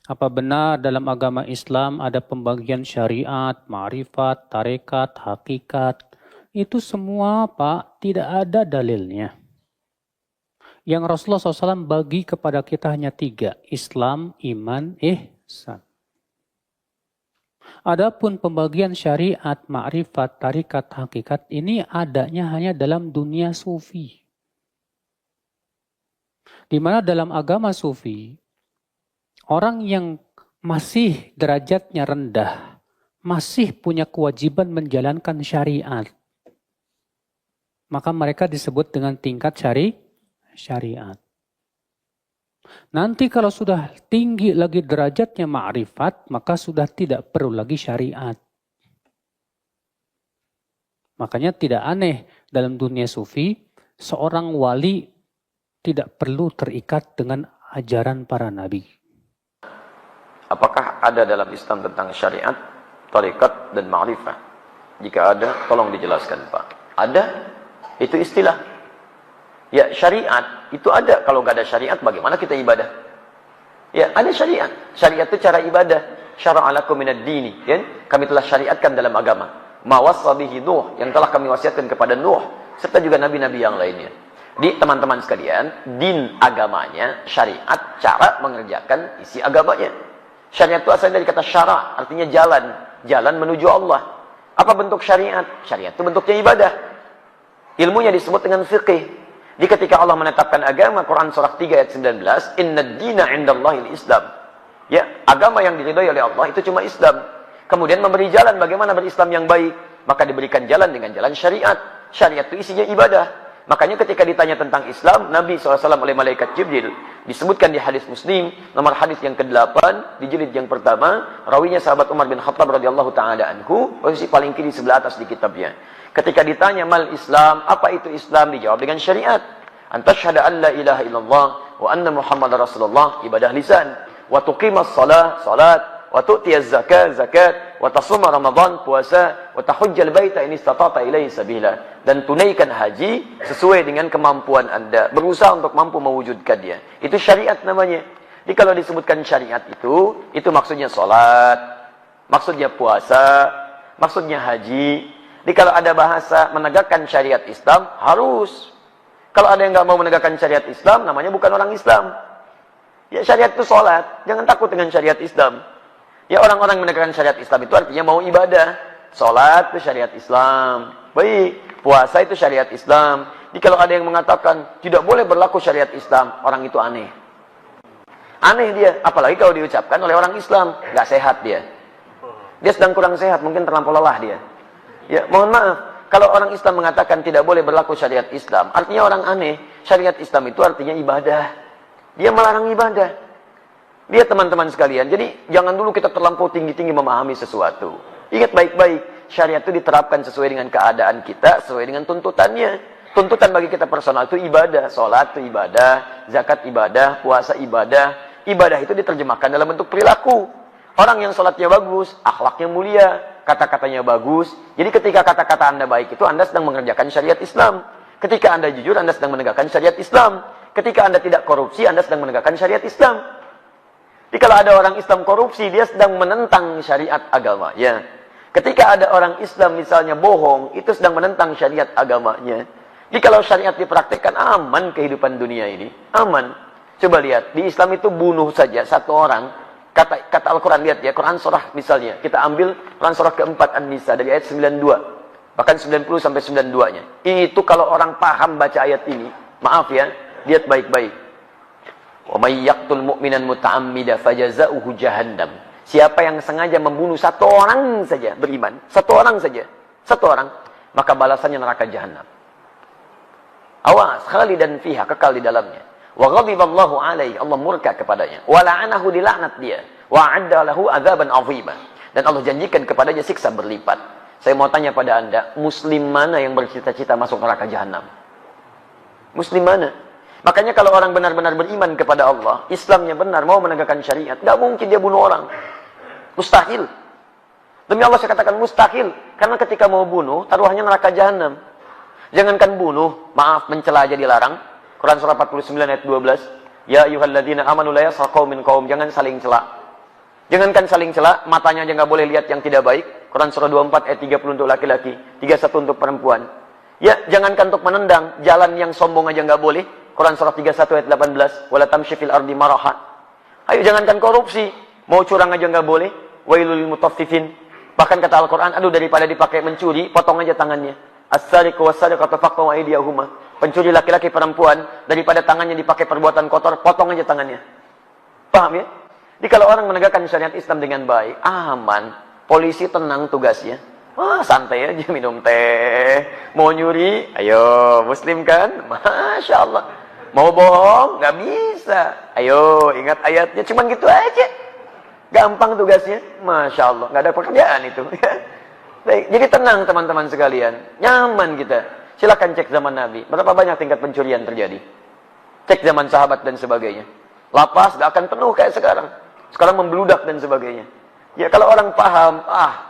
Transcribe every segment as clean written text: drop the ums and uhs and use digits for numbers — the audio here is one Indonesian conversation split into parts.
Apa benar dalam agama Islam ada pembagian syariat, ma'rifat, tarekat, hakikat? Itu semua, Pak, tidak ada dalilnya. Yang Rasulullah SAW bagi kepada kita hanya 3. Islam, iman, ihsan. Adapun pembagian syariat, ma'rifat, tarekat, hakikat ini adanya hanya dalam dunia sufi. Di mana dalam agama sufi, orang yang masih derajatnya rendah, masih punya kewajiban menjalankan syariat, maka mereka disebut dengan tingkat syariat. Nanti kalau sudah tinggi lagi derajatnya ma'rifat, maka sudah tidak perlu lagi syariat. Makanya tidak aneh dalam dunia sufi, seorang wali tidak perlu terikat dengan ajaran para nabi. Apakah ada dalam Islam tentang syariat, tarekat, dan ma'rifah? Jika ada, tolong dijelaskan, Pak. Ada, itu istilah. Ya, syariat itu ada. Kalau nggak ada syariat, bagaimana kita ibadah? Ya, ada syariat. Syariat itu cara ibadah. Syara'a lakum minad dini. Ya? Kami telah syariatkan dalam agama. Ma wassa bihi Nuh, yang telah kami wasiatkan kepada Nuh, serta juga nabi-nabi yang lainnya. Di teman-teman sekalian, din agamanya, syariat, cara mengerjakan isi agamanya. Syariat itu asalnya dari kata syara', artinya jalan. Jalan menuju Allah. Apa bentuk syariat? Syariat itu bentuknya ibadah. Ilmunya disebut dengan fiqih. Di ketika Allah menetapkan agama, Quran surah 3 ayat 19, Inna dina indallahil Islam. Ya, agama yang diridhai oleh Allah itu cuma Islam. Kemudian memberi jalan bagaimana berislam yang baik. Maka diberikan jalan dengan jalan syariat. Syariat itu isinya ibadah. Makanya ketika ditanya tentang Islam, Nabi SAW oleh malaikat Jibril, disebutkan di hadis Muslim, nomor hadis yang ke-8, di jilid yang pertama, rawinya sahabat Umar bin Khattab radhiyallahu ta'ala anhu, posisi paling kiri sebelah atas di kitabnya. Ketika ditanya mal Islam, apa itu Islam? Dijawab dengan syariat. Antashhada an la ilaha illallah wa anna Muhammadar Rasulullah, ibadah lisan. Wa tuqimas salat, wa tu'tiyaz zakat, wa tasuma Ramadan, puasa, wa tahujjal baita in istata'ta ilaihi sabila, dan tunaikan haji sesuai dengan kemampuan Anda, berusaha untuk mampu mewujudkan dia. Itu syariat namanya. Jadi kalau disebutkan syariat itu maksudnya salat, maksudnya puasa, maksudnya haji. Jadi kalau ada bahasa menegakkan syariat Islam, harus. Kalau ada yang nggak mau menegakkan syariat Islam, namanya bukan orang Islam. Ya, syariat itu salat, jangan takut dengan syariat Islam. Ya, orang-orang menegakkan syariat Islam itu artinya mau ibadah. Salat itu syariat Islam. Baik, puasa itu syariat Islam. Jadi kalau ada yang mengatakan tidak boleh berlaku syariat Islam, orang itu aneh. Aneh dia, apalagi kalau diucapkan oleh orang Islam, nggak sehat dia. Dia sedang kurang sehat, mungkin terlampau lelah dia. Ya, mohon maaf, kalau orang Islam mengatakan tidak boleh berlaku syariat Islam, artinya orang aneh. Syariat Islam itu artinya ibadah. Dia melarang ibadah. Dia teman-teman sekalian, jadi jangan dulu kita terlampau tinggi-tinggi memahami sesuatu. Ingat baik-baik, syariat itu diterapkan sesuai dengan keadaan kita, sesuai dengan tuntutannya. Tuntutan bagi kita personal itu ibadah. Salat itu ibadah, zakat ibadah, puasa ibadah. Ibadah itu diterjemahkan dalam bentuk perilaku. Orang yang salatnya bagus, akhlaknya mulia, kata-katanya bagus. Jadi ketika kata-kata Anda baik itu Anda sedang mengerjakan syariat Islam. Ketika Anda jujur, Anda sedang menegakkan syariat Islam. Ketika Anda tidak korupsi, Anda sedang menegakkan syariat Islam. Jadi kalau ada orang Islam korupsi, dia sedang menentang syariat agama. Ya. Ketika ada orang Islam misalnya bohong, itu sedang menentang syariat agamanya. Jadi kalau syariat dipraktikkan, aman kehidupan dunia ini. Aman. Coba lihat, di Islam itu bunuh saja satu orang. Kata Al-Quran, lihat ya, Quran surah misalnya. Kita ambil Quran surah keempat An-Nisa dari ayat 92. Bahkan 90 sampai 92-nya. Itu kalau orang paham baca ayat ini, maaf ya, lihat baik-baik. Wa may yaqtul mu'minan muta'ammida fajaza'uhu jahannam. Siapa yang sengaja membunuh satu orang saja beriman, satu orang saja, satu orang, maka balasannya neraka jahanam. Awas, khalidan fiha, kekal di dalamnya. Wa ghadiballahu alaihi, Allah murka kepadanya. Wa la'anahu, dilaknat dia. Wa 'adda lahu 'adzaban 'azima. Dan Allah janjikan kepadanya siksa berlipat. Saya mau tanya pada Anda, muslim mana yang bercita-cita masuk neraka jahanam? Muslim mana? Makanya kalau orang benar-benar beriman kepada Allah, Islamnya benar, mau menegakkan syariat, nggak mungkin dia bunuh orang. Mustahil. Demi Allah saya katakan mustahil. Karena ketika mau bunuh, taruhannya neraka jahanam. Jangankan bunuh, maaf, mencela aja dilarang. Quran surah 49 ayat 12. Ya ayyuhalladzina amanu la yaskhar qaumin qaum, jangan saling cela. Jangankan saling cela, matanya aja nggak boleh lihat yang tidak baik. Quran surah 24 ayat 30 untuk laki-laki, 31 untuk perempuan. Ya, jangankan untuk menendang, jalan yang sombong aja nggak boleh. Quran surah 31 ayat 18, wala tamshi fil ardi maraha. Ayo jangankan korupsi, mau curang aja nggak boleh. Wailul lil mutaffifin. Bahkan kata Al-Qur'an, aduh daripada dipakai mencuri, potong aja tangannya. As-sariqu was-sariqatu faqtu aydiyahuma. Pencuri laki-laki perempuan, daripada tangannya dipakai perbuatan kotor, potong aja tangannya. Paham ya? Jadi kalau orang menegakkan syariat Islam dengan baik, aman, polisi tenang tugasnya. Wah, santai aja minum teh. Mau nyuri, ayo, muslim kan? Masya Allah. Mau bohong, nggak bisa. Ayo, ingat ayatnya, cuman gitu aja. Gampang tugasnya, Masya Allah. Nggak ada pekerjaan itu. Baik, jadi tenang teman-teman sekalian. Nyaman kita. Silakan cek zaman Nabi. Berapa banyak tingkat pencurian terjadi? Cek zaman sahabat dan sebagainya. Lapas nggak akan penuh kayak sekarang. Sekarang membludak dan sebagainya. Ya kalau orang paham,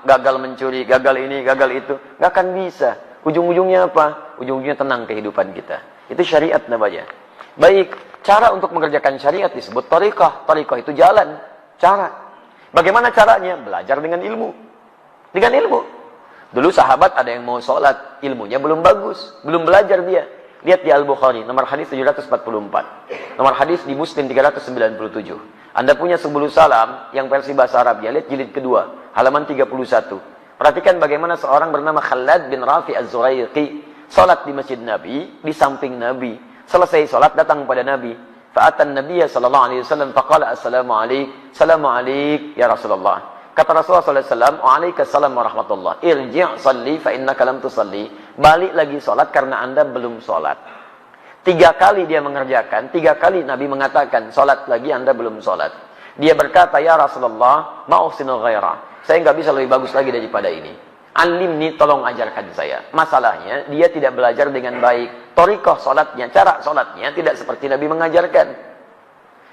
gagal mencuri, gagal ini, gagal itu, nggak akan bisa. Ujung-ujungnya apa? Ujung-ujungnya tenang kehidupan kita. Itu syariat namanya. Baik, cara untuk mengerjakan syariat disebut thariqah. Thariqah itu jalan, cara. Bagaimana caranya? Belajar dengan ilmu. Dengan ilmu. Dulu sahabat ada yang mau sholat, ilmunya belum bagus, belum belajar dia. Lihat di Al-Bukhari, nomor hadis 744. Nomor hadis di Muslim 397. Anda punya Subulus Salam yang versi bahasa Arab, ya, lihat jilid kedua, halaman 31. Perhatikan bagaimana seorang bernama Khalad bin Rafi Az-Zuraiqi salat di Masjid Nabi, di samping Nabi. Selesai salat datang pada Nabi. Fa'atan Nabiyya sallallahu alaihi wasallam faqala assalamu alayk, salamu alayk ya Rasulullah. Kata Rasulullah sallallahu alaihi wasallam, "Waalaikumsalam warahmatullah. Irji' salli fa innaka lam tusalli." Balik lagi salat karena Anda belum salat. 3 kali dia mengerjakan, 3 kali Nabi mengatakan, salat lagi Anda belum salat. Dia berkata, "Ya Rasulullah, ma'usinu ghaira." Saya nggak bisa lebih bagus lagi daripada ini. Alimni, tolong ajarkan saya. Masalahnya, dia tidak belajar dengan baik. Thariqah salatnya, cara salatnya tidak seperti Nabi mengajarkan.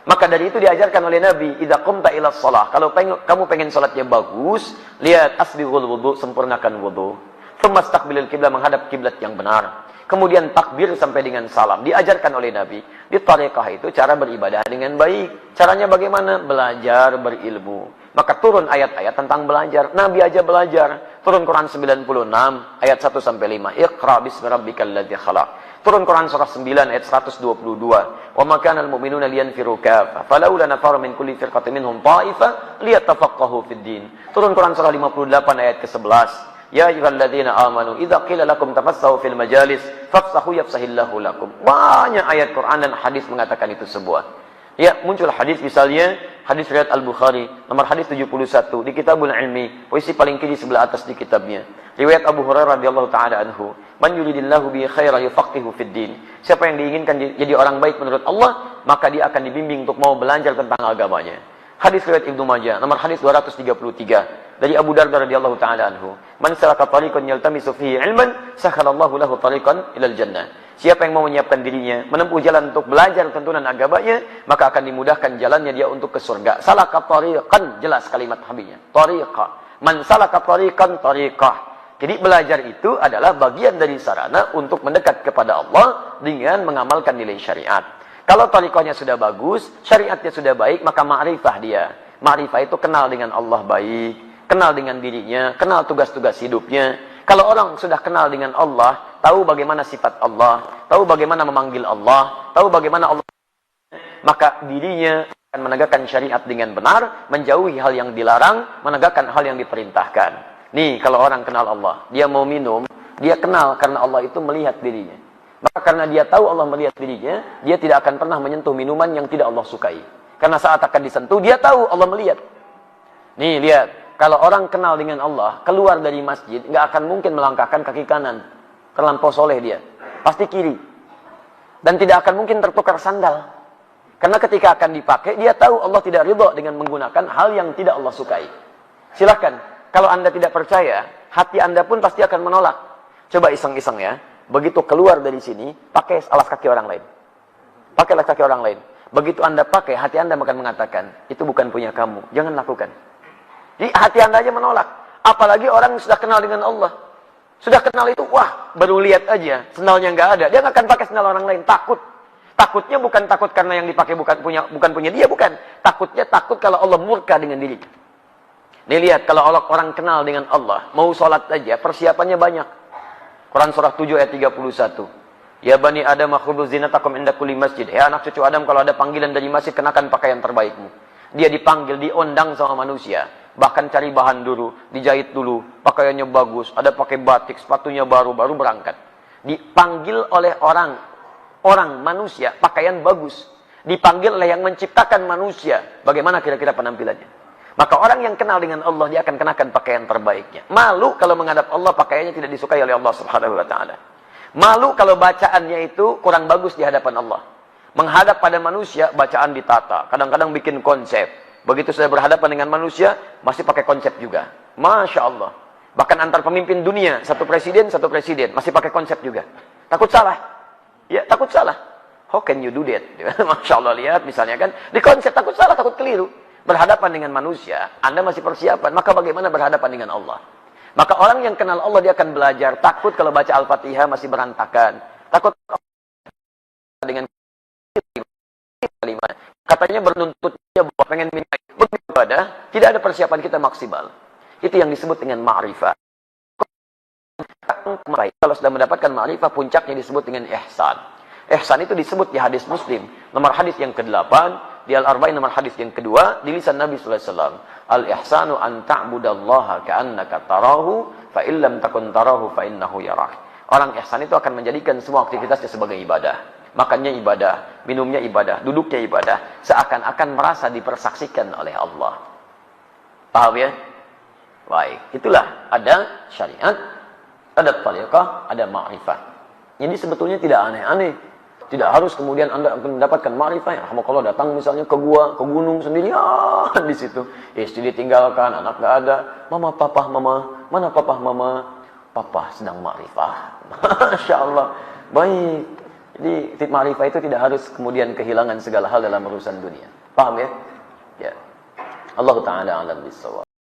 Maka dari itu diajarkan oleh Nabi, idza qumta ila shalah, kalau kamu pengen salatnya bagus, lihat asbighul wudu, sempurnakan wudu. Tsumma istaqbilil kiblat, menghadap kiblat yang benar. Kemudian takbir sampai dengan salam. Diajarkan oleh Nabi. Di thariqah itu cara beribadah dengan baik. Caranya bagaimana? Belajar berilmu. Maka turun ayat-ayat tentang belajar. Nabi aja belajar. Turun Quran 96 ayat 1 sampai 5. Iqra bismi rabbikal ladzi khalaq. Turun Quran surah 9 ayat 122. Wa ma kana al-mu'minuna liyanfiru kaffah. Falaula nafara min kulli firqatin minhum ta'ifah liyatafaqahu fid din. Turun Quran surah 58 ayat ke-11. Ya ayyuhalladzina amanu idza qila lakum tafassahu fil majalis fafsahu yafsahillahu lakum. Banyak ayat Quran dan hadis mengatakan itu sebuah. Ya, muncul hadis misalnya hadis riwayat Al-Bukhari nomor hadis 71 di Kitabul Ilmi, posisi paling kiri sebelah atas di kitabnya. Riwayat Abu Hurairah radhiyallahu taala anhu, "Man yuridillahu bihi khairan yufaqihu fid din." Siapa yang diinginkan jadi orang baik menurut Allah, maka dia akan dibimbing untuk mau belajar tentang agamanya. Hadis riwayat Ibnu Majah nomor hadis 233 dari Abu Darda radhiyallahu taala anhu, "Man salaka tariqan yaltamisu fihi ilman, sakhalallahu lahu tariqan ilal jannah." Siapa yang mau menyiapkan dirinya menempuh jalan untuk belajar tuntunan agamanya, maka akan dimudahkan jalannya dia untuk ke surga. Salaka tariqan, jelas kalimat habisnya. Tariqa. Man salaka tariqan tariqah. Jadi belajar itu adalah bagian dari sarana untuk mendekat kepada Allah dengan mengamalkan nilai syariat. Kalau tariqahnya sudah bagus, syariatnya sudah baik, maka ma'rifah dia. Ma'rifah itu kenal dengan Allah baik, kenal dengan dirinya, kenal tugas-tugas hidupnya. Kalau orang sudah kenal dengan Allah, tahu bagaimana sifat Allah, tahu bagaimana memanggil Allah, tahu bagaimana Allah, maka dirinya akan menegakkan syariat dengan benar, menjauhi hal yang dilarang, menegakkan hal yang diperintahkan. Nih, kalau orang kenal Allah, dia mau minum, dia kenal karena Allah itu melihat dirinya. Maka karena dia tahu Allah melihat dirinya, dia tidak akan pernah menyentuh minuman yang tidak Allah sukai. Karena saat akan disentuh, dia tahu Allah melihat. Nih, lihat. Kalau orang kenal dengan Allah, keluar dari masjid, nggak akan mungkin melangkahkan kaki kanan. Terlampau soleh dia. Pasti kiri. Dan tidak akan mungkin tertukar sandal. Karena ketika akan dipakai, dia tahu Allah tidak ridho dengan menggunakan hal yang tidak Allah sukai. Silahkan. Kalau Anda tidak percaya, hati Anda pun pasti akan menolak. Coba iseng-iseng ya. Begitu keluar dari sini, pakai alas kaki orang lain. Pakai alas kaki orang lain. Begitu Anda pakai, hati Anda akan mengatakan, itu bukan punya kamu. Jangan lakukan. Jadi hati Anda aja menolak. Apalagi orang yang sudah kenal dengan Allah. Sudah kenal itu, wah, baru lihat aja, sendalnya nggak ada. Dia nggak akan pakai sendal orang lain, takut. Takutnya bukan takut karena yang dipakai bukan punya dia, bukan. Takutnya takut kalau Allah murka dengan diri. Nih lihat, kalau orang kenal dengan Allah, mau sholat aja, persiapannya banyak. Quran surah 7 ayat 31. Ya bani Adam khudhu zinatakum inda kulli masjid. Ya anak cucu Adam, kalau ada panggilan dari masjid, kenakan pakaian terbaikmu. Dia dipanggil, diundang sama manusia. Bahkan cari bahan dulu, dijahit dulu, pakaiannya bagus, ada pakai batik, sepatunya baru berangkat. Dipanggil oleh orang manusia, pakaian bagus. Dipanggil oleh yang menciptakan manusia, bagaimana kira-kira penampilannya? Maka orang yang kenal dengan Allah, dia akan kenakan pakaian terbaiknya. Malu kalau menghadap Allah, pakaiannya tidak disukai oleh Allah Subhanahu wa Ta'ala. Malu kalau bacaannya itu kurang bagus di hadapan Allah. Menghadap pada manusia, bacaan ditata, kadang-kadang bikin konsep. Begitu saya berhadapan dengan manusia, masih pakai konsep juga. Masya Allah. Bahkan antar pemimpin dunia, satu presiden, masih pakai konsep juga. Takut salah. Ya, takut salah. How can you do that? Masya Allah, lihat misalnya kan. Di konsep takut salah, takut keliru. Berhadapan dengan manusia, Anda masih persiapan. Maka bagaimana berhadapan dengan Allah? Maka orang yang kenal Allah, dia akan belajar. Takut kalau baca Al-Fatihah masih berantakan. Takut dengan kalimat. Katanya bernuntut dia bahwa pengen minta beribadah, tidak ada persiapan kita maksimal. Itu yang disebut dengan ma'rifah. Kalau sudah mendapatkan ma'rifah, puncaknya disebut dengan ihsan. Ihsan itu disebut di hadis Muslim, nomor hadis yang ke-8, di Al-Arba'in nomor hadis yang kedua, di lisan Nabi sallallahu alaihi wasallam. Al-ihsanu an ta'budallaha ka'annaka tarahu, fa illam takun tarahu fa innahu yarak. Orang ihsan itu akan menjadikan semua aktivitasnya sebagai ibadah. Makannya ibadah, minumnya ibadah, duduknya ibadah, seakan-akan merasa dipersaksikan oleh Allah. Paham ya? Baik, itulah ada syariat, ada tariqah, ada ma'rifah. Jadi sebetulnya tidak aneh-aneh. Tidak harus kemudian Anda akan mendapatkan ma'rifah. Ya, kalau datang misalnya ke gua, ke gunung sendirian di situ. Istri ditinggalkan, anak gak ada. Mama, papa, mama. Mana papa, mama? Papa sedang ma'rifah. Masya Allah. Baik. Jadi ma'rifah itu tidak harus kemudian kehilangan segala hal dalam urusan dunia. Paham ya? Ya. Allah Ta'ala alam bisawab.